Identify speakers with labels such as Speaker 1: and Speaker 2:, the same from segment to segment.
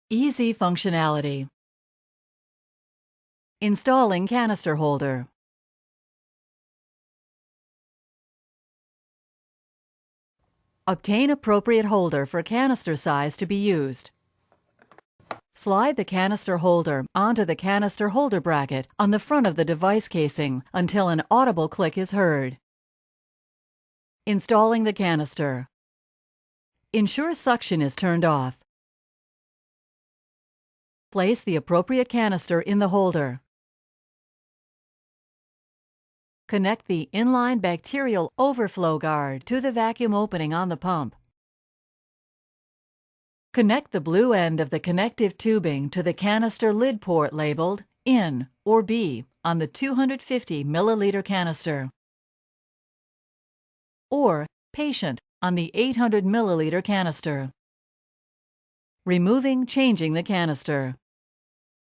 Speaker 1: Easy functionality. Installing canister holder. Obtain appropriate holder for canister size to be used. Slide the canister holder onto the canister holder bracket on the front of the device casing until an audible click is heard. Installing the canister. Ensure suction is turned off. Place the appropriate canister in the holder. Connect the inline bacterial overflow guard to the vacuum opening on the pump. Connect the blue end of the connective tubing to the canister lid port labeled IN or B on the 250 milliliter canister, or Patient on the 800 milliliter canister. Removing, changing the canister.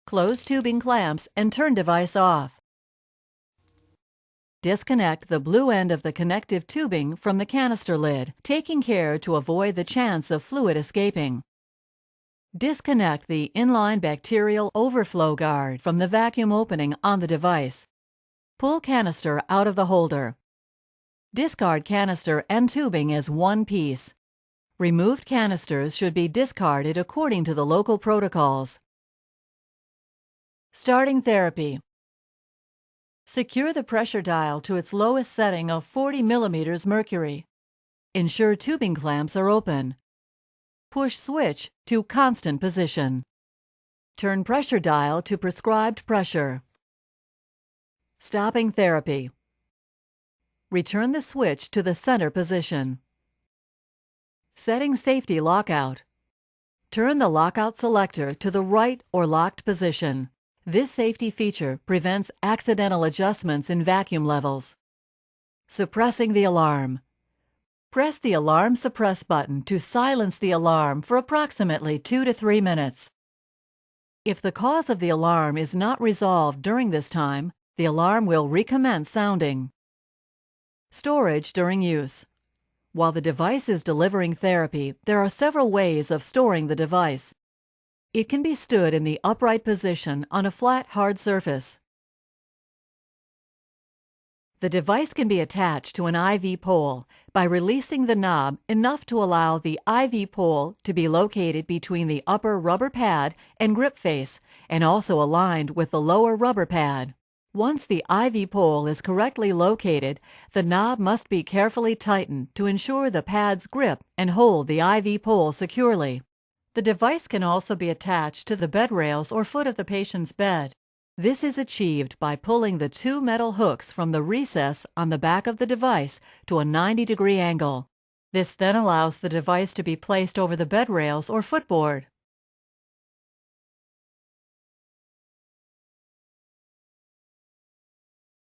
Speaker 1: Close tubing clamps and turn device off. Disconnect the blue end of the connective tubing from the canister lid, taking care to avoid the chance of fluid escaping. Disconnect the inline bacterial overflow guard from the vacuum opening on the device. Pull canister out of the holder. Discard canister and tubing as one piece. Removed canisters should be discarded according to the local protocols. Starting therapy. Secure the pressure dial to its lowest setting of 40 millimeters mercury. Ensure tubing clamps are open. Push switch to constant position. Turn pressure dial to prescribed pressure. Stopping therapy. Return the switch to the center position. Setting safety lockout. Turn the lockout selector to the right or locked position. This safety feature prevents accidental adjustments in vacuum levels. Suppressing the alarm. Press the alarm suppress button to silence the alarm for approximately 2 to 3 minutes. If the cause of the alarm is not resolved during this time, the alarm will recommence sounding. Storage during use. While the device is delivering therapy, there are several ways of storing the device. It can be stood in the upright position on a flat, hard surface. The device can be attached to an IV pole by releasing the knob enough to allow the IV pole to be located between the upper rubber pad and grip face and also aligned with the lower rubber pad. Once the IV pole is correctly located, the knob must be carefully tightened to ensure the pads grip and hold the IV pole securely. The device can also be attached to the bed rails or foot of the patient's bed. This is achieved by pulling the two metal hooks from the recess on the back of the device to a 90-degree angle. This then allows the device to be placed over the bed rails or footboard.